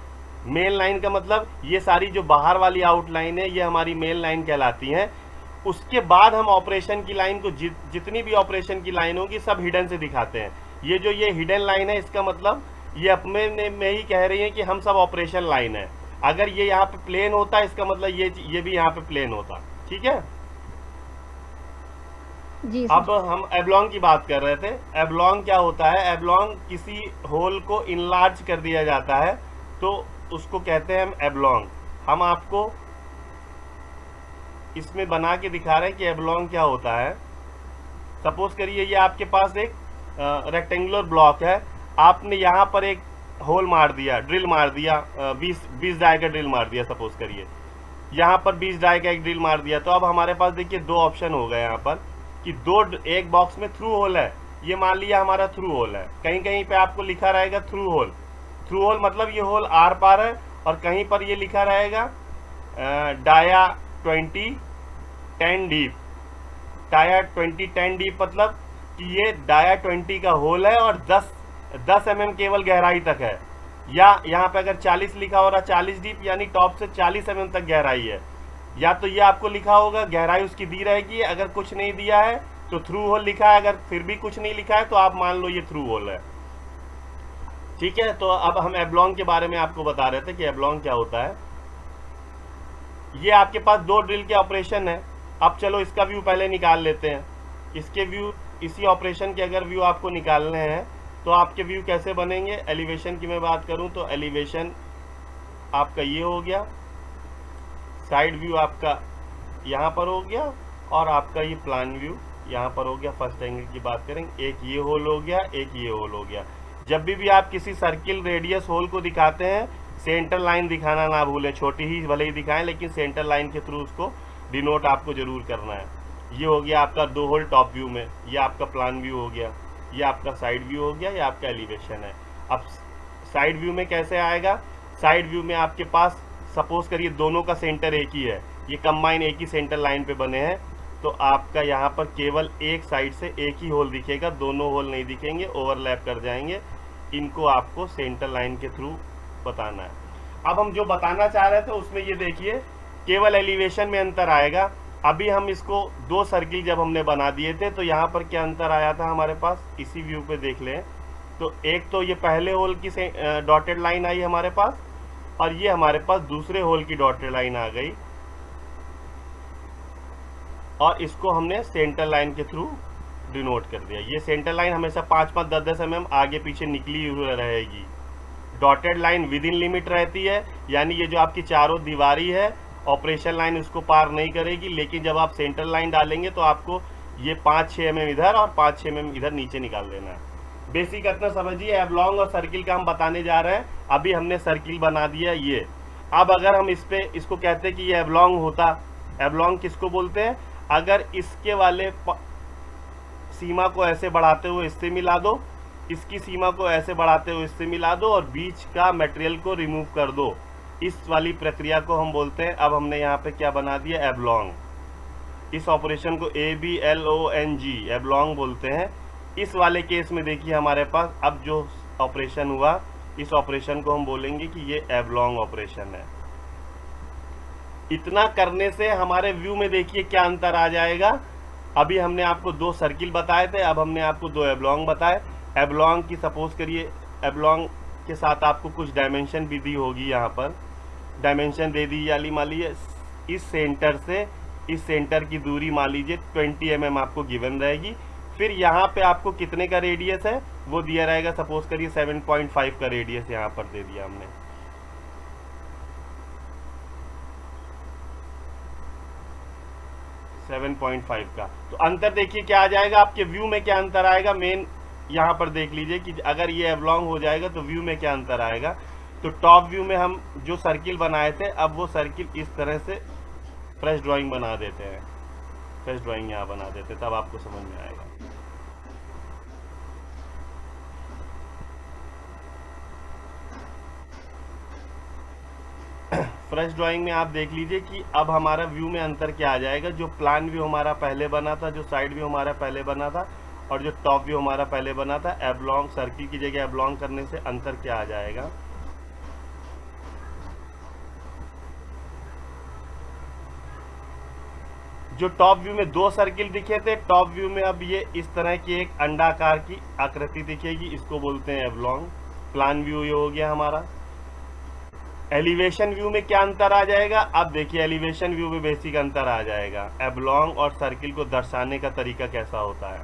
मेन लाइन का मतलब ये सारी जो बाहर वाली आउटलाइन है ये हमारी मेन लाइन कहलाती हैं। उसके बाद हम ऑपरेशन की लाइन को जितनी भी ऑपरेशन की लाइन होगी सब हिडन से दिखाते हैं। ये जो ये हिडन लाइन है इसका मतलब ये अपने में ही कह रही है कि हम सब ऑपरेशन लाइन है। अगर ये यहाँ पे प्लेन होता है इसका मतलब ये भी यहाँ पे प्लेन होता, ठीक है। जी अब सर। हम एबलॉन्ग की बात कर रहे थे। एबलॉन्ग क्या होता है? एबलॉन्ग किसी होल को इनलार्ज कर दिया जाता है तो उसको कहते हैं हम एबलॉन्ग। हम आपको इसमें बना के दिखा रहे हैं कि एबलॉन्ग क्या होता है। सपोज करिए ये आपके पास एक रेक्टेंगुलर ब्लॉक है, आपने यहाँ पर एक होल मार दिया, ड्रिल मार दिया, 20 डाई का ड्रिल मार दिया। सपोज करिए यहाँ पर 20 डाई का एक ड्रिल मार दिया। तो अब हमारे पास देखिए 2 ऑप्शन हो गए यहाँ पर कि एक बॉक्स में थ्रू होल है, ये मान लिया हमारा थ्रू होल है। कहीं कहीं पे आपको लिखा रहेगा थ्रू होल। थ्रू होल मतलब ये होल आर पार है, और कहीं पर ये लिखा रहेगा डाया 20 10 डीप। डाया 20 10 डीप मतलब कि ये डाया 20 का होल है और 10 mm केवल गहराई तक है। या यहाँ पे अगर 40 लिखा हो रहा 40 डीप यानी टॉप से 40 mm तक गहराई है। या तो ये आपको लिखा होगा गहराई उसकी दी रहेगी, अगर कुछ नहीं दिया है तो थ्रू होल लिखा है, अगर फिर भी कुछ नहीं लिखा है तो आप मान लो ये थ्रू होल है, ठीक है। तो अब हम एबलॉन्ग के बारे में आपको बता रहे थे कि एबलॉन्ग क्या होता है। ये आपके पास 2 ड्रिल के ऑपरेशन है। अब चलो इसका व्यू पहले निकाल लेते हैं। इसके व्यू, इसी ऑपरेशन के अगर व्यू आपको निकालने हैं तो आपके व्यू कैसे बनेंगे? एलिवेशन की मैं बात करूं तो एलिवेशन आपका ये हो गया, साइड व्यू आपका यहाँ पर हो गया, और आपका ये प्लान व्यू यहाँ पर हो गया। फर्स्ट एंगल की बात करेंगे, एक ये होल हो गया, एक ये होल हो गया। जब भी आप किसी सर्किल रेडियस होल को दिखाते हैं सेंटर लाइन दिखाना ना भूलें, छोटी ही भले ही दिखाएं लेकिन सेंटर लाइन के थ्रू उसको डिनोट आपको जरूर करना है। ये हो गया आपका 2 होल टॉप व्यू में, ये आपका प्लान व्यू हो गया, ये आपका साइड व्यू हो गया, ये आपका एलिवेशन है। अब साइड व्यू में कैसे आएगा? साइड व्यू में आपके पास सपोज करिए दोनों का सेंटर एक ही है, ये कंबाइन एक ही सेंटर लाइन पे बने हैं, तो आपका यहाँ पर केवल एक साइड से एक ही होल दिखेगा, दोनों होल नहीं दिखेंगे, ओवरलैप कर जाएंगे। इनको आपको सेंटर लाइन के थ्रू बताना है। अब हम जो बताना चाह रहे थे उसमें ये देखिए केवल एलिवेशन में अंतर आएगा। अभी हम इसको 2 सर्किल जब हमने बना दिए थे तो यहाँ पर क्या अंतर आया था हमारे पास, इसी व्यू पे देख लें। तो एक तो ये पहले होल की डॉटेड लाइन आई हमारे पास, और ये हमारे पास दूसरे होल की डॉटेड लाइन आ गई, और इसको हमने सेंटर लाइन के थ्रू डिनोट कर दिया। ये सेंटर लाइन हमेशा 5-5 10-10 mm आगे पीछे निकली हुई रहेगी। Dotted line with in limit रहती है, यानी ये जो आपकी चारों दीवारी है ऑपरेशन लाइन उसको पार नहीं करेगी। लेकिन जब आप सेंटर लाइन डालेंगे तो आपको ये 5-6 mm इधर और 5-6 mm इधर नीचे निकाल देना है। बेसिक इतना समझिए। एबलॉन्ग और सर्किल का हम बताने जा रहे हैं। अभी हमने सर्किल बना दिया ये। अब अगर हम इस पे इसको कहते हैं कि ये एबलॉन्ग होता, एबलॉन्ग किसको बोलते हैं? अगर इसके वाले सीमा को ऐसे बढ़ाते हुए इससे मिला दो, इसकी सीमा को ऐसे बढ़ाते हुए इससे मिला दो, और बीच का मटेरियल को रिमूव कर दो, इस वाली प्रक्रिया को हम बोलते हैं। अब हमने यहाँ पे क्या बना दिया? एबलॉन्ग। इस ऑपरेशन को ABLONG एबलॉन्ग बोलते हैं। इस वाले केस में देखिए हमारे पास अब जो ऑपरेशन हुआ, इस ऑपरेशन को हम बोलेंगे कि ये एबलॉन्ग ऑपरेशन है। इतना करने से हमारे व्यू में देखिए क्या अंतर आ जाएगा। अभी हमने आपको 2 सर्किल बताए थे, अब हमने आपको 2 एबलॉन्ग बताए। एबलॉन्ग की सपोज करिए एबलॉन्ग के साथ आपको कुछ डायमेंशन भी दी होगी, यहाँ पर डायमेंशन दे दी, यानी मान लीजिए इस सेंटर से इस सेंटर की दूरी मान लीजिए 20 mm आपको गिवन रहेगी। फिर यहाँ पे आपको कितने का रेडियस है वो दिया रहेगा, सपोज करिए 7.5 का रेडियस यहाँ पर दे दिया हमने। सेवन 7.5 का, तो अंतर देखिए क्या आ जाएगा आपके व्यू में, क्या अंतर आएगा मेन यहाँ पर देख लीजिए कि अगर ये एबलॉन्ग हो जाएगा तो व्यू में क्या अंतर आएगा। तो टॉप व्यू में हम जो सर्किल बनाए थे अब वो सर्किल इस तरह से फ्रेश ड्राइंग बना देते हैं, फ्रेश ड्राइंग यहाँ बना देते हैं, तब आपको समझ में आएगा। फ्रेश ड्राइंग में आप देख लीजिए कि अब हमारा व्यू में अंतर क्या आ जाएगा। जो प्लान व्यू हमारा पहले बना था, जो साइड व्यू हमारा पहले बना था और जो टॉप व्यू हमारा पहले बना था, एबलॉन्ग सर्किल की जगह एबलॉन्ग करने से अंतर क्या आ जाएगा। जो टॉप व्यू में 2 सर्किल दिखे थे, टॉप व्यू में अब ये इस तरह की एक अंडाकार की आकृति दिखेगी, इसको बोलते हैं एबलॉन्ग। प्लान व्यू ये हो गया हमारा। एलिवेशन व्यू में क्या अंतर आ जाएगा, अब देखिए एलिवेशन व्यू में बेसिक अंतर आ जाएगा। एबलॉन्ग और सर्किल को दर्शाने का तरीका कैसा होता है।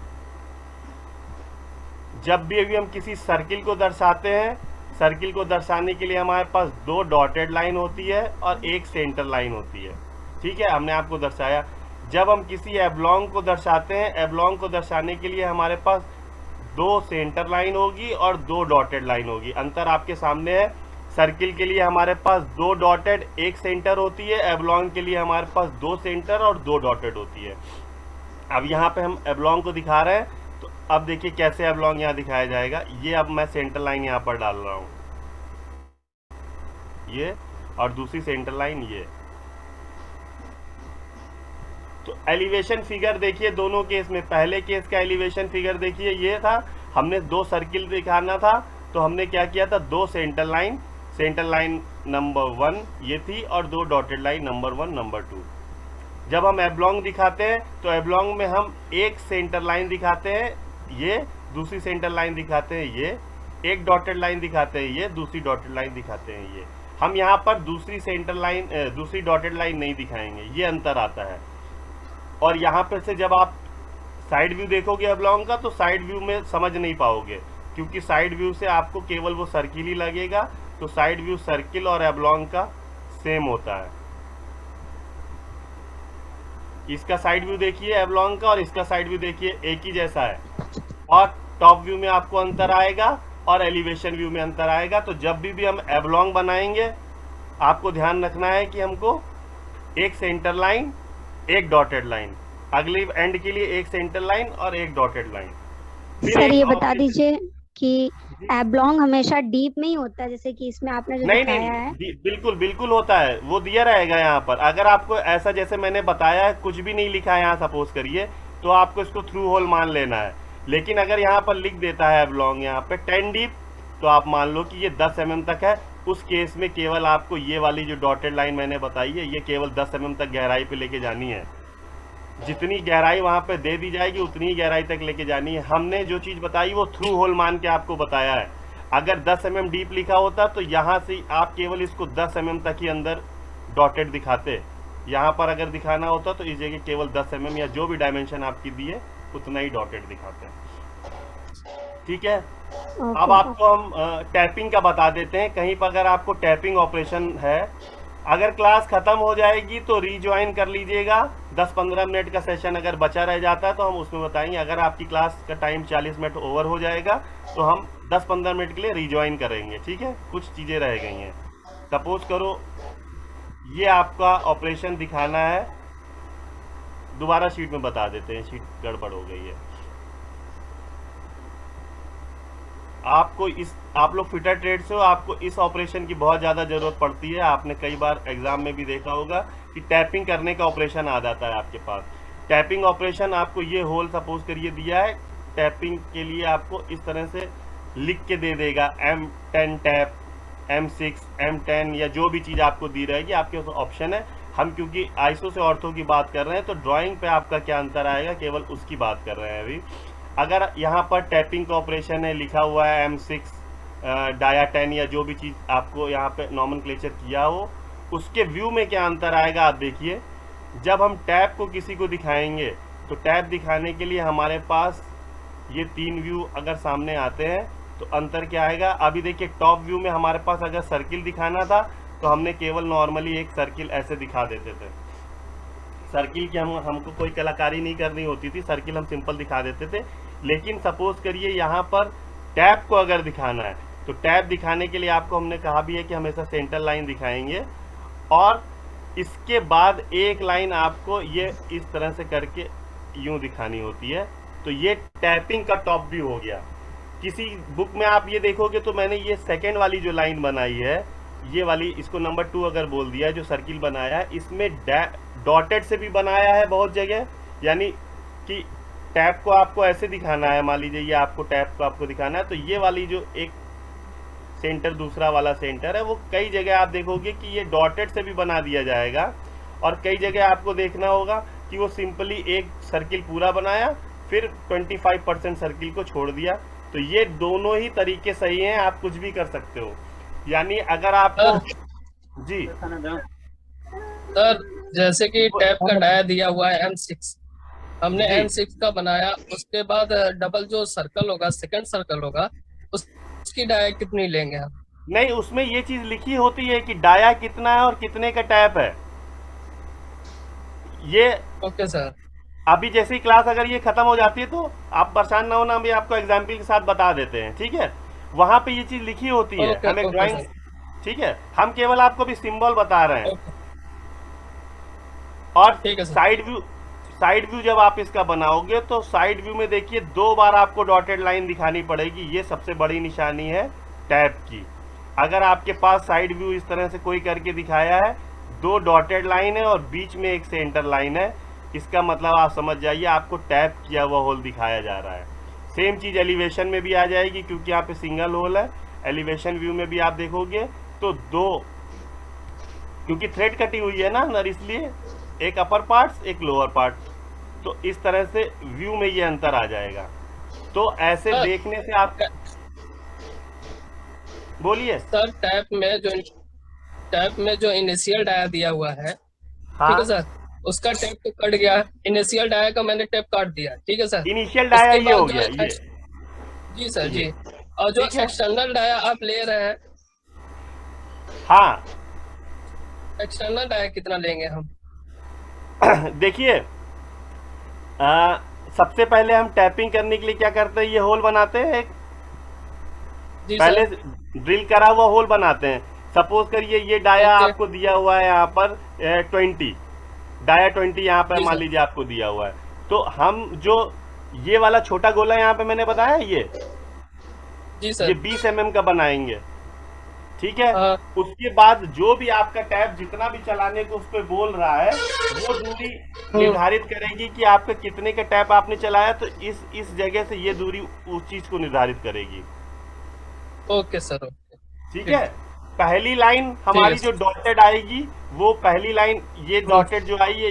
जब भी हम किसी सर्किल को दर्शाते हैं, सर्किल को दर्शाने के लिए हमारे पास 2 डॉटेड लाइन होती है और 1 सेंटर लाइन होती है। ठीक है, हमने आपको दर्शाया। जब हम किसी एबलॉन्ग को दर्शाते हैं, एबलॉन्ग को दर्शाने के लिए हमारे पास 2 सेंटर लाइन होगी और 2 डॉटेड लाइन होगी। अंतर आपके सामने है। सर्किल के लिए हमारे पास 2 डॉटेड 1 सेंटर होती है, एबलॉन्ग के लिए हमारे पास 2 सेंटर और 2 डॉटेड होती है। अब यहाँ पे हम एबलॉन्ग को दिखा रहे हैं, तो अब देखिए कैसे एबलॉन्ग यहाँ दिखाया जाएगा। ये अब मैं सेंटर लाइन यहाँ पर डाल रहा हूँ, ये, और दूसरी सेंटर लाइन ये। तो एलिवेशन फिगर देखिए दोनों केस में। पहले केस का एलिवेशन फिगर देखिए ये था, हमने 2 सर्किल दिखाना था तो हमने क्या किया था, 2 centre line, centre line number 1 ये थी और 2 डॉटेड लाइन नंबर 1 नंबर 2। जब हम एबलॉन्ग दिखाते हैं तो एबलॉन्ग में हम 1 सेंटर लाइन दिखाते हैं, ये, दूसरी सेंटर लाइन दिखाते हैं ये, 1 डॉटेड लाइन दिखाते हैं ये, दूसरी डॉटेड लाइन दिखाते हैं ये। हम यहाँ पर दूसरी सेंटर लाइन दूसरी डॉटेड लाइन नहीं दिखाएंगे, ये अंतर आता है। और यहाँ पर से जब आप साइड व्यू देखोगे एबलॉन्ग का तो साइड व्यू में समझ नहीं पाओगे, क्योंकि साइड व्यू से आपको केवल वो सर्किल ही लगेगा। तो साइड व्यू सर्किल और एबलॉन्ग का सेम होता है। इसका साइड व्यू देखिए एबलॉन्ग का और इसका साइड व्यू देखिए, एक ही जैसा है। और टॉप व्यू में आपको अंतर आएगा और एलिवेशन व्यू में अंतर आएगा। तो जब भी हम एबलॉन्ग बनाएंगे आपको ध्यान रखना है कि हमको 1 सेंटर लाइन 1 डॉटेड लाइन, अगले एंड के लिए 1 सेंटर लाइन और 1 डॉटेड लाइन। सर ये बता दीजिए कि एबलॉन्ग हमेशा डीप में ही होता है, जैसे कि इसमें आपने जो दिखाया है। बिल्कुल बिल्कुल होता है, वो दिया रहेगा यहाँ पर। अगर आपको ऐसा जैसे मैंने बताया है, कुछ भी नहीं लिखा है यहाँ सपोज करिए, तो आपको इसको थ्रू होल मान लेना है। लेकिन अगर यहाँ पर लिख देता है एबलॉन्ग यहाँ पे 10 डीप, तो आप मान लो कि ये 10 mm तक है। उस केस में केवल आपको ये वाली जो डॉटेड लाइन मैंने बताई है, ये केवल 10 mm तक गहराई पे लेके जानी है। जितनी गहराई वहां पे दे दी जाएगी उतनी ही गहराई तक लेके जानी है। हमने जो चीज बताई वो थ्रू होल मान के आपको बताया है। अगर 10 mm डीप लिखा होता तो यहाँ से आप केवल इसको 10 mm तक ही अंदर डॉटेड दिखाते। यहाँ पर अगर दिखाना होता तो इस जगह केवल 10 mm या जो भी डायमेंशन आपकी दी है उतना ही डॉटेड दिखाते हैं। ठीक है, अब आपको हम टैपिंग का बता देते हैं। कहीं पर अगर आपको टैपिंग ऑपरेशन है, अगर क्लास खत्म हो जाएगी तो रीज्वाइन कर लीजिएगा। 10-15 मिनट का सेशन अगर बचा रह जाता है तो हम उसमें बताएंगे। अगर आपकी क्लास का टाइम 40 मिनट ओवर हो जाएगा तो हम 10-15 मिनट के लिए रीज्वाइन करेंगे। ठीक है, कुछ चीज़ें रह गई हैं। सपोज करो ये आपका ऑपरेशन दिखाना है, दोबारा शीट में बता देते हैं, शीट गड़बड़ हो गई है। आपको आप लोग फिटर ट्रेड से हो, आपको इस ऑपरेशन की बहुत ज़्यादा ज़रूरत पड़ती है। आपने कई बार एग्जाम में भी देखा होगा कि टैपिंग करने का ऑपरेशन आ जाता है आपके पास। टैपिंग ऑपरेशन आपको ये होल सपोज करिए दिया है, टैपिंग के लिए आपको इस तरह से लिख के दे देगा M10 टैप, M6, M10 या जो भी चीज़ आपको दी रहेगी आपके पास ऑप्शन है। हम क्योंकि आइसो से ऑर्थो की बात कर रहे हैं तो ड्राइंग पे आपका क्या अंतर आएगा केवल उसकी बात कर रहे हैं अभी। अगर यहाँ पर टैपिंग का ऑपरेशन है, लिखा हुआ है M6 डाया 10 या जो भी चीज़ आपको यहाँ पे नॉमेनक्लेचर किया हो, उसके व्यू में क्या अंतर आएगा आप देखिए। जब हम टैब को किसी को दिखाएंगे तो टैब दिखाने के लिए हमारे पास ये 3 व्यू अगर सामने आते हैं तो अंतर क्या आएगा। अभी देखिए टॉप व्यू में हमारे पास अगर सर्किल दिखाना था तो हमने केवल नॉर्मली एक सर्किल ऐसे दिखा देते थे। सर्किल की हमको कोई कलाकारी नहीं करनी होती थी, सर्किल हम सिंपल दिखा देते थे। लेकिन सपोज करिए यहाँ पर टैब को अगर दिखाना है तो टैब दिखाने के लिए आपको हमने कहा भी है कि हमेशा सेंटर लाइन दिखाएंगे और इसके बाद एक लाइन आपको ये इस तरह से करके यूं दिखानी होती है। तो ये टैपिंग का टॉप व्यू हो गया। किसी बुक में आप ये देखोगे तो मैंने ये सेकेंड वाली जो लाइन बनाई है, ये वाली, इसको नंबर 2 अगर बोल दिया है, जो सर्किल बनाया है, इसमें डॉटेड से भी बनाया है बहुत जगह। यानी कि टैब को आपको ऐसे दिखाना है, मान लीजिए ये आपको टैब को आपको दिखाना है तो ये वाली जो एक सेंटर दूसरा वाला सेंटर है वो कई जगह आप देखोगे कि ये डॉटेड से भी बना दिया जाएगा। और कई जगह आपको देखना होगा कि वो सिंपली एक सर्किल पूरा बनाया फिर 25% सर्किल को छोड़ दिया। तो ये दोनों ही तरीके सही हैं, आप कुछ भी कर सकते हो। यानी अगर आपको जी सर जैसे कि टैप का डाया दिया हुआ है M6, हमने जी। M6 का बनाया, उसके बाद डबल जो सर्कल होगा, सेकंड सर्कल होगा, उसकी डाया कितनी लेंगे हम? नहीं, उसमें ये चीज लिखी होती है कि डाया कितना है और कितने का टैप है। ये ओके सर। अभी जैसे ही क्लास अगर ये खत्म हो जाती है तो आप परेशान ना होना, हम ये आपको एग्जाम्पल के साथ बता देते हैं, ठीक है। वहां पे ये चीज लिखी होती है, ओके, हमें ओके ड्राइंग, सर। ठीक है, हम केवल आपको भी सिंबल बता रहे हैं। ओके, और ठीक है सर। साइड व्यू जब आप इसका बनाओगे तो साइड व्यू में देखिए 2 बार आपको डॉटेड लाइन दिखानी पड़ेगी। ये सबसे बड़ी निशानी है टैब की। अगर आपके पास साइड व्यू इस तरह से कोई करके दिखाया है, 2 डॉटेड लाइन है और बीच में एक सेंटर लाइन है, इसका मतलब आप समझ जाइए आपको टैप किया हुआ होल दिखाया जा रहा है। सेम चीज एलिवेशन में भी आ जाएगी क्योंकि यहाँ पे सिंगल होल है। एलिवेशन व्यू में भी आप देखोगे तो 2, क्योंकि थ्रेड कटी हुई है ना अंदर, इसलिए एक अपर पार्ट्स एक लोअर पार्ट, तो इस तरह से व्यू में ये अंतर आ जाएगा। तो ऐसे सर, देखने से आप बोलिए। सर टैप में जो इनिशियल डाया दिया हुआ है, हाँ, ठीक है सर, उसका टैप तो कट गया, इनिशियल डाया का मैंने टैप काट दिया, ठीक है सर। इनिशियल डाया उसके ये हो बाद गया जो ये। जी सर जी। और जो ठीक है। एक्सटर्नल डाया आप ले रहे हैं, हाँ एक्सटर्नल डाया कितना लेंगे हम? देखिए, सबसे पहले हम टैपिंग करने के लिए क्या करते हैं, ये होल बनाते हैं एक, जी पहले सर। ड्रिल करा हुआ होल बनाते हैं। सपोज करिए ये डाया ओके। आपको दिया हुआ है यहाँ पर 20 डाया 20 यहाँ पर जी मान सर। लीजिए आपको दिया हुआ है। तो हम जो ये वाला छोटा गोला यहाँ पे मैंने बताया ये जी सर। 20 mm का बनाएंगे, ठीक है। हाँ। उसके बाद जो भी आपका टैप जितना भी चलाने को उस पर बोल रहा है वो दूरी निर्धारित करेगी कि आपका कितने का टैप आपने चलाया, तो इस जगह से ये दूरी उस चीज को निर्धारित करेगी। Okay sir, okay. ठीक है। पहली लाइन हमारी जो डॉटेड आएगी वो पहली लाइन, ये डॉटेड जो आई है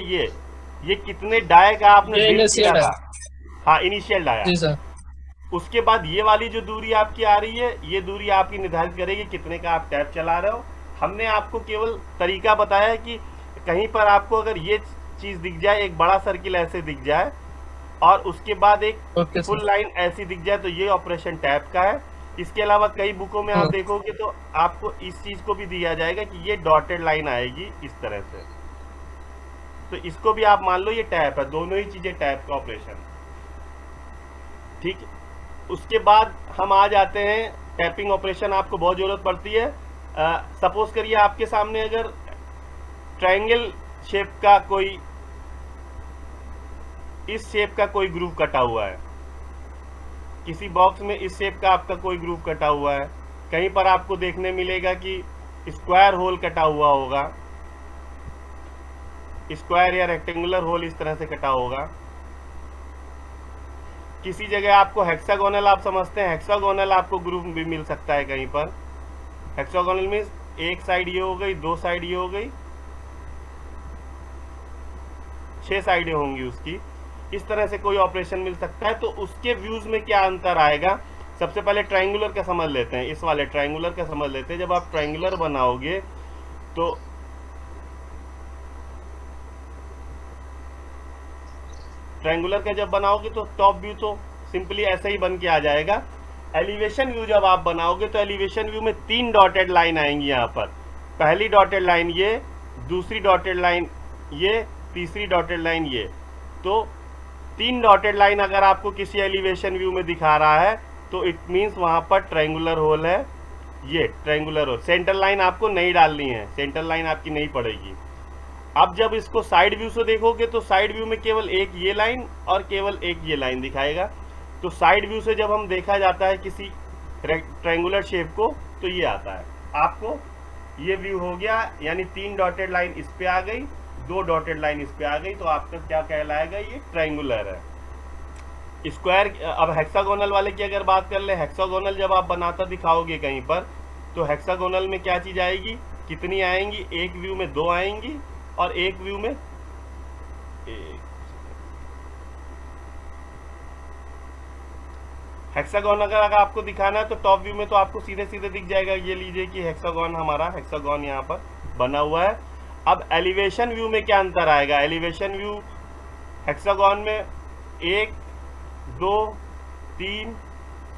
ये कितने डाय का आपने ये ड्रिल किया इनिशियल था। है। हाँ, इनिशियल डाया। जी सर। उसके बाद ये वाली जो दूरी आपकी आ रही है, ये दूरी आपकी निर्धारित करेगी कितने का आप टैप चला रहे हो। हमने आपको केवल तरीका बताया कि कहीं पर आपको अगर ये चीज दिख जाए, एक बड़ा सर्किल ऐसे दिख जाए और उसके बाद एक ओके फुल सर। लाइन ऐसी दिख जाए, तो ये ऑपरेशन टैप का है। इसके अलावा कई बुकों में आप हाँ। देखोगे तो आपको इस चीज को भी दिया जाएगा कि ये डॉटेड लाइन आएगी इस तरह से, तो इसको भी आप मान लो ये टैप है। दोनों ही चीजें टैप का ऑपरेशन, ठीक है। उसके बाद हम आ जाते हैं, टैपिंग ऑपरेशन आपको बहुत जरूरत पड़ती है। सपोज करिए आपके सामने अगर ट्रायंगल शेप का कोई, इस शेप का कोई ग्रूव कटा हुआ है, किसी बॉक्स में इस शेप का आपका कोई ग्रूव कटा हुआ है, कहीं पर आपको देखने मिलेगा कि स्क्वायर होल कटा हुआ होगा, स्क्वायर या रेक्टेंगुलर होल इस तरह से कटा होगा। किसी जगह आपको हेक्सागोनल, आप समझते हैं हेक्सागोनल आपको ग्रुप भी मिल सकता है कहीं पर। हेक्सागोनल मीन्स एक साइड ये हो गई, 2 साइड ये हो गई, 6 साइडें होंगी उसकी। इस तरह से कोई ऑपरेशन मिल सकता है। तो उसके व्यूज में क्या अंतर आएगा, सबसे पहले ट्रायंगुलर का समझ लेते हैं। इस वाले ट्रायंगुलर का समझ लेते हैं। जब आप ट्रायंगुलर बनाओगे तो ट्रायंगुलर का जब बनाओगे तो टॉप व्यू तो सिंपली ऐसे ही बन के आ जाएगा। एलिवेशन व्यू जब आप बनाओगे तो एलिवेशन व्यू में 3 डॉटेड लाइन आएंगी यहाँ पर। पहली डॉटेड लाइन ये, दूसरी डॉटेड लाइन ये, तीसरी डॉटेड लाइन ये। तो 3 डॉटेड लाइन अगर आपको किसी एलिवेशन व्यू में दिखा रहा है तो इट मीन्स वहाँ पर ट्रायंगुलर होल है। ये ट्रायंगुलर होल, सेंटर लाइन आपको नहीं डालनी है, सेंटर लाइन आपकी नहीं पड़ेगी। अब जब इसको साइड व्यू से देखोगे तो साइड व्यू में केवल एक ये लाइन और केवल एक ये लाइन दिखाएगा। तो साइड व्यू से जब हम देखा जाता है किसी ट्रायंगुलर शेप को तो ये आता है। आपको ये व्यू हो गया, यानी 3 डॉटेड लाइन इस पे आ गई, 2 डॉटेड लाइन इस पे आ गई, तो आपका क्या कहलाएगा, ये ट्रायंगुलर है। स्क्वायर, अब हेक्सागोनल वाले की अगर बात कर ले, हेक्सागोनल जब आप बनाता दिखाओगे कहीं पर तो हेक्सागोनल में क्या चीज आएगी, कितनी आएंगी, एक व्यू में 2 आएंगी और एक व्यू में हेक्सागोन अगर आपको दिखाना है तो टॉप व्यू में तो आपको सीधे सीधे दिख जाएगा। ये लीजिए कि हेक्सागोन, हमारा हेक्सागोन यहाँ पर बना हुआ है। अब एलिवेशन व्यू में क्या अंतर आएगा, एलिवेशन व्यू हेक्सागोन में 1 2 3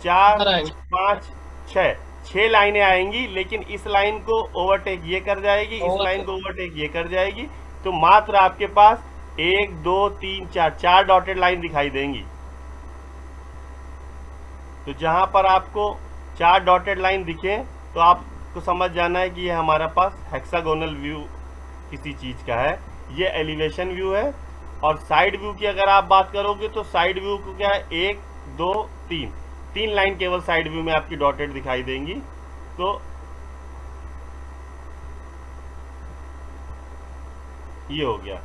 4 5 6 लाइनें आएंगी, लेकिन इस लाइन को ओवरटेक ये कर जाएगी, इस लाइन को ओवरटेक ये कर जाएगी। तो मात्र आपके पास 1 2 3 4 डॉटेड लाइन दिखाई देंगी। तो जहां पर आपको 4 डॉटेड लाइन दिखे तो आपको समझ जाना है कि ये हमारा पास हेक्सागोनल व्यू किसी चीज का है। ये एलिवेशन व्यू है। और साइड व्यू की अगर आप बात करोगे तो साइड व्यू को क्या है, 1 2 3 लाइन केवल साइड व्यू में आपकी डॉटेड दिखाई देंगी। तो ये हो गया।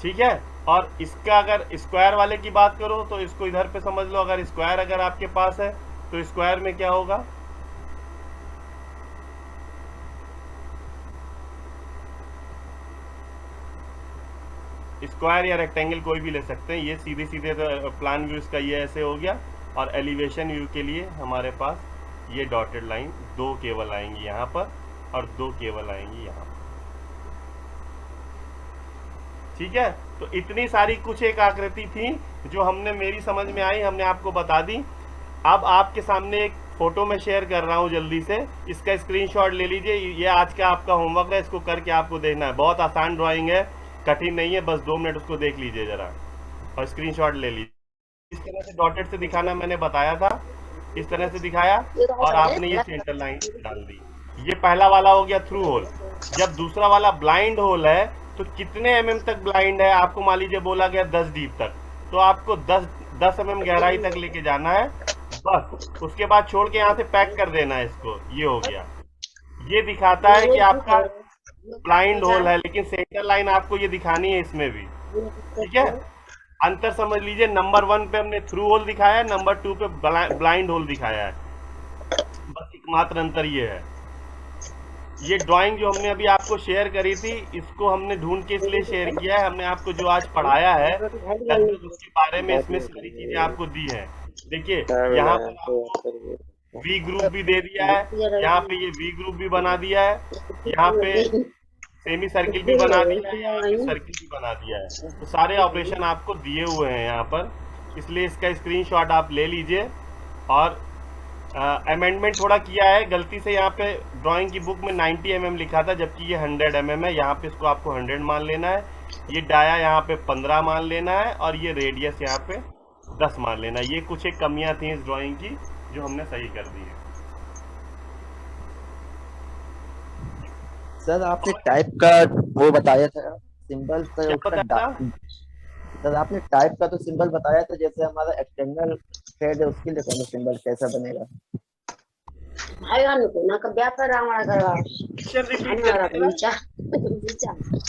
ठीक है। और इसका अगर स्क्वायर वाले की बात करो तो इसको इधर पे समझ लो। अगर स्क्वायर अगर आपके पास है तो स्क्वायर में क्या होगा, स्क्वायर या रेक्टेंगल कोई भी ले सकते हैं। ये सीधे सीधे तो प्लान व्यू इसका ये ऐसे हो गया। और एलिवेशन व्यू के लिए हमारे पास ये डॉटेड लाइन 2 केवल आएंगी यहाँ पर और 2 केवल आएंगी यहाँ पर। ठीक है। तो इतनी सारी कुछ एक आकृति थी जो हमने, मेरी समझ में आई, हमने आपको बता दी। अब आपके सामने एक फोटो में शेयर कर रहा हूँ जल्दी से, इसका स्क्रीनशॉट ले लीजिए। ये आज का आपका होमवर्क है, इसको करके आपको देखना है। बहुत आसान ड्राइंग है, कठिन नहीं है, बस 2 मिनट उसको देख लीजिए जरा और स्क्रीनशॉट ले लीजिए। इस तरह से डॉटेड से दिखाना मैंने बताया था, इस तरह से दिखाया और आपने ये सेंटर लाइन डाल दी। ये पहला वाला हो गया थ्रू होल। जब दूसरा वाला ब्लाइंड होल है तो कितने mm तक ब्लाइंड है, आपको मान लीजिए बोला गया 10 डीप तक, तो आपको 10 mm गहराई तक लेके जाना है बस। उसके बाद छोड़ के यहाँ से पैक कर देना है इसको। ये हो गया। ये दिखाता है कि आपका ब्लाइंड होल है, लेकिन सेंटर लाइन आपको ये दिखानी है इसमें भी। ठीक है। अंतर समझ लीजिए, नंबर 1 पे हमने थ्रू होल दिखाया है, नंबर 2 पे ब्लाइंड होल दिखाया है। बस एकमात्र अंतर ये है। ये ड्राइंग जो हमने अभी आपको शेयर करी थी, इसको हमने ढूंढ के इसलिए शेयर किया है। हमने आपको जो आज पढ़ाया है उसके बारे में इसमें सारी चीजें आपको दी है। देखिए यहाँ पर आपको वी ग्रुप भी दे दिया है, यहाँ पे ये वी ग्रुप भी बना दिया है, यहाँ पे सेमी सर्किल भी बना दिया है, यहाँ पे सर्किल भी बना दिया है। तो सारे ऑपरेशन आपको दिए हुए हैं यहाँ पर, इसलिए इसका स्क्रीनशॉट आप ले लीजिए। और अमेंडमेंट थोड़ा किया है गलती से, यहाँ पे ड्राइंग की बुक में 90 mm लिखा था जबकि ये 100 mm है। यहाँ पे इसको आपको 100 मान लेना है। ये डाया यहाँ पे 15 मान लेना है और ये रेडियस यहाँ पे 10 मान लेना है। ये कुछ एक कमियां थी इस ड्राइंग की जो हमने सही कर दी है। सर आपने टाइप का वो बताया था, सिंबल क्या बताया था? सर आपने टाइप का तो सिंबल बताया था, जैसे हमारा एक्सटर्नल थ्रेड है उसके लिए सिंबल कैसा बनेगा?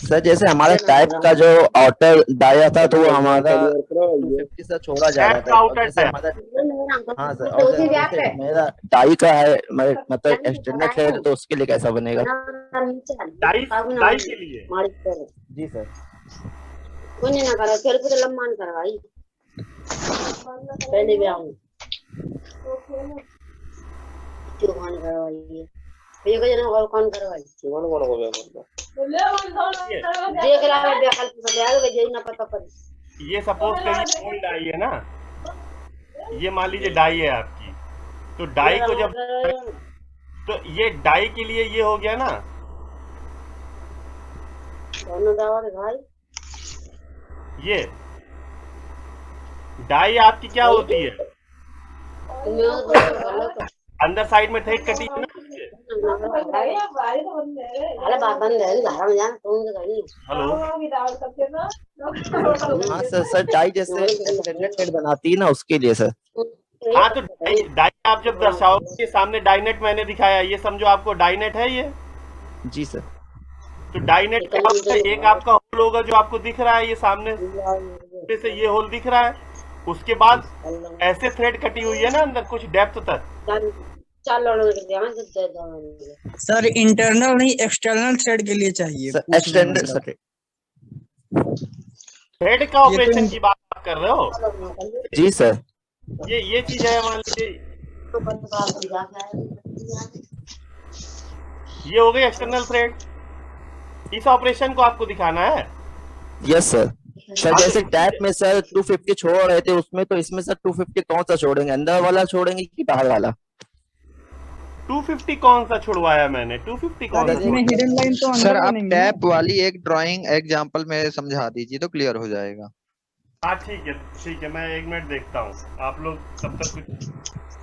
सर जैसे हमारा टाइप का जो आउटर डाया था तो वो हमारा 250 से छोड़ा जा रहा था। हाँ सर, और जैसे मेरा डाई का है, मतलब एक्सटर्नल थ्रेड, तो उसके लिए कैसा बनेगा? डाई के लिए जी सर। कौन करवाई कौन कौन को देख रहा है बेकल से आगे भेजे ना पता पर ये सपोज करिए गोल्ड डाई है ना, ये मान लीजिए डाई है आपकी, तो डाई को जब, तो ये डाई के लिए ये हो गया ना, दोनों दावर भाई ये डाई आपकी क्या होती है, अंदर साइड में थ्रेड कटी है ना। अरे बात बंद है घर में जाना तुम तो गई हेलो, हाँ सर, सर डाई जैसे थ्रेड बनाती है ना, उसके लिए सर। हाँ तो डाई आप जब दर्शाओगे, ये सामने डाइनेट मैंने दिखाया, ये समझो आपको डाइनेट है ये। जी सर। तो डाइनेट क्या होता है, एक आपका होल होगा जो आपको दिख रहा है, ये सामने से ये होल दिख रहा है, उसके बाद ऐसे थ्रेड कटी हुई है ना अंदर कुछ डेप्थ तक। सर इंटरनल नहीं एक्सटर्नल थ्रेड के लिए चाहिए। Extended sir. थ्रेड का ऑपरेशन की बात कर रहे हो? जी सर। ये चीज है, मान लीजिए ये हो गई एक्सटर्नल थ्रेड, इस ऑपरेशन को आपको दिखाना है। Yes sir. सर जैसे टैप में सर 250 छोड़ रहे थे उसमें, तो इसमें सर 250 कौन सा छोड़ेंगे, अंदर वाला छोड़ेंगे कि बाहर वाला? 250 कौन सा छुड़वाया मैंने, 250 कौन सा? इसमें हिडन लाइन तो अंदर सर आप बनेंगी। टैप वाली एक ड्राइंग एग्जांपल में समझा दीजिए तो क्लियर हो जाएगा। हाँ ठीक है, मैं 1 मिनट देखता हूँ, आप लोग तब तक कुछ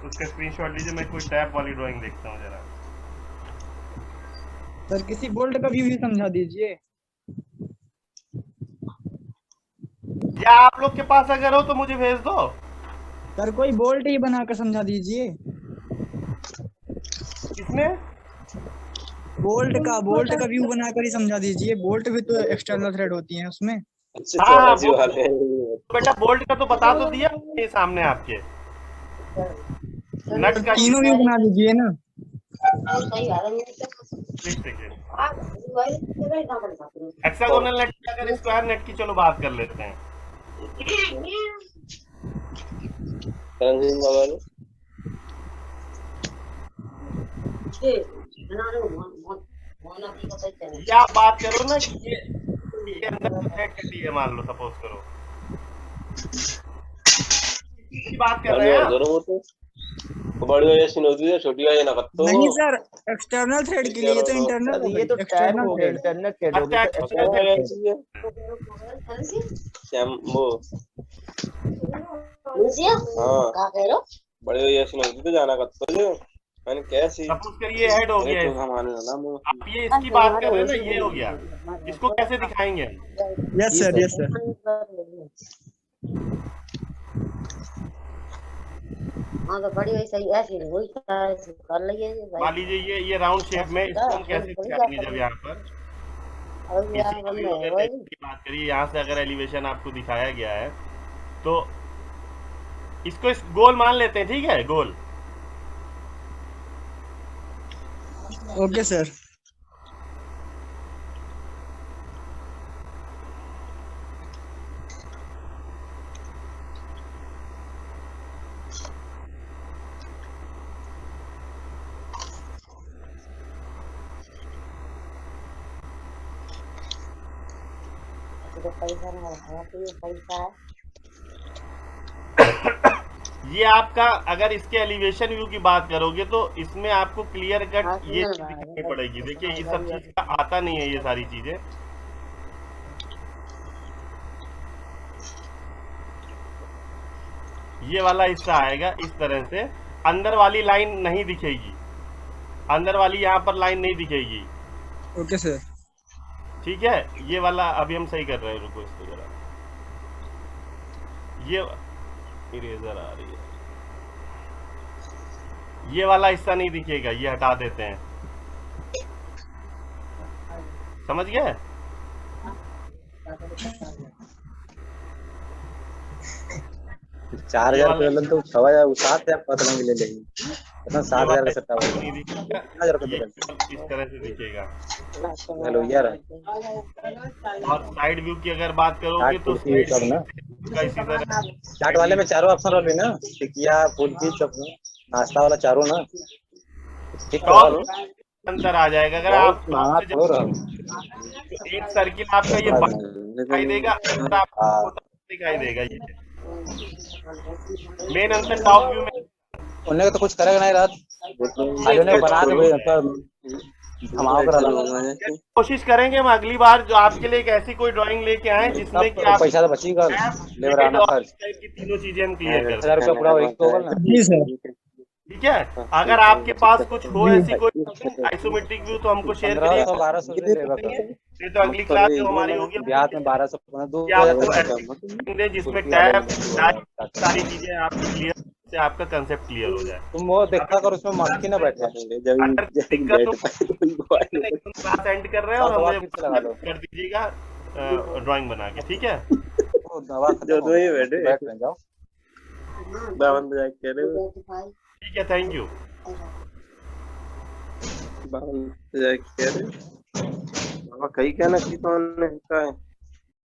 उसका स्क्रीनशॉट लीजिए, मैं कोई टैप वाली ड्राइंग देखता हूँ जरा। सर किसी बोल्ट का व्यू भी समझा दीजिए, या आप लोग के पास अगर हो तो मुझे भेज दो। सर कोई बोल्ट ही बनाकर समझा दीजिए। किसमें? बोल्ट का व्यू बनाकर ही समझा दीजिए, बोल्ट भी तो एक्सटर्नल थ्रेड होती हैं उसमें। हाँ बेटा बोल्ट का तो बता तो दिया ये सामने आपके, नट का तीनों व्यू बना दीजिए ना। हेक्सागोनल नेट की अगर स्क्वायर नेट की चलो बात कर लेते हैं। ये आप बात करो ना कि ये अंदर थ्रेड कटी है, मान लो सपोज करो, की बात कर रहे हैं छोटी वाली ना कत्तो नहीं सर, एक्सटर्नल थ्रेड के लिए तो इंटरनल, ये तो टैप हो गया, इंटरनल थ्रेड हो गया। वो हाँ का कह रहे हो, बड़े ऐसी नौकरी तो जाना कत्तो जो मैंने कैसी सपोज करिए हेड हो गया, आप ये इसकी बात कर रहे हैं ना, ये हो गया, इसको कैसे दिखाएंगे? Yes sir, yes sir. हाँ तो बड़ी वही सही ऐसी वही कर लीजिए। मान लीजिए ये राउंड शेप में, इसको हम कैसे दिखाएंगे? जब यहाँ पर की बात करिए, यहाँ से अगर एलिवेशन आपको दिखाया गया है तो इसको इस गोल मान लेते हैं, ठीक है, गोल। Okay sir. ये आपका अगर इसके एलिवेशन व्यू की बात करोगे तो इसमें आपको क्लियर कट ये चीज दिखानी पड़ेगी। देखिए ये सब चीज का आता नहीं है, ये सारी चीजें। ये वाला हिस्सा आएगा इस तरह से, अंदर वाली लाइन नहीं दिखेगी, अंदर वाली यहाँ पर लाइन नहीं दिखेगी। Okay sir. ठीक है, ये वाला अभी हम सही कर रहे हैं, रुको इसको जरा, ये इरेजर आ रही है, ये वाला हिस्सा नहीं दिखेगा, ये हटा देते हैं, समझ गए? चार हजार रुपये तो 6000 7,000 पतंग ले लेंगे, 7,000 का सट्टा इस तरह से दिखेगा। हेलो यार, और साइड व्यू की अगर बात करोगे तो चाट वाले में चारों ऑप्शन वाली ना, टिकिया, फुल्की, सब नाश्ता वाला चारों ना, ठीक है। अंतर आ जाएगा। अगर आप तो एक सर्किल आपका ये दिखाई देगा, अंदर आपको दिखाई देगा। ये मेन अंतर टॉप व्यू में उन्हें तो कुछ करेगा नहीं रात ने बना दे भाई कोशिश करेंगे हम अगली बार जो आपके लिए एक ऐसी कोई ड्राइंग लेके आए जिसमें कि आप पैसा तो बचेगा लेबर आना खर्च की तीनों चीजें हम क्लियर कर 1000 रुपया पूरा एक तो होगा ना। जी सर। ठीक है, अगर आपके पास कुछ हो ऐसी कोई आइसोमेट्रिक व्यू तो हमको शेयर करिए। 1200 ये तो अगली क्लास जो हमारी होगी ब्याज में 1200 जिसमें टैब सारी चीजें आपकी क्लियर से आपका कंसेप्ट क्लियर हो जाए। तुम वो देखा कर उसमें मक्खी ना बैठे क्लास एंड कर रहे हैं और हमें कर दीजिएगा ड्राइंग बना के। ठीक है, जो दो ही बैठ जाओ बावन बजा के रहे हो। ठीक है, थैंक यू। बावन बजा के रहे हो कहीं क्या ना की तो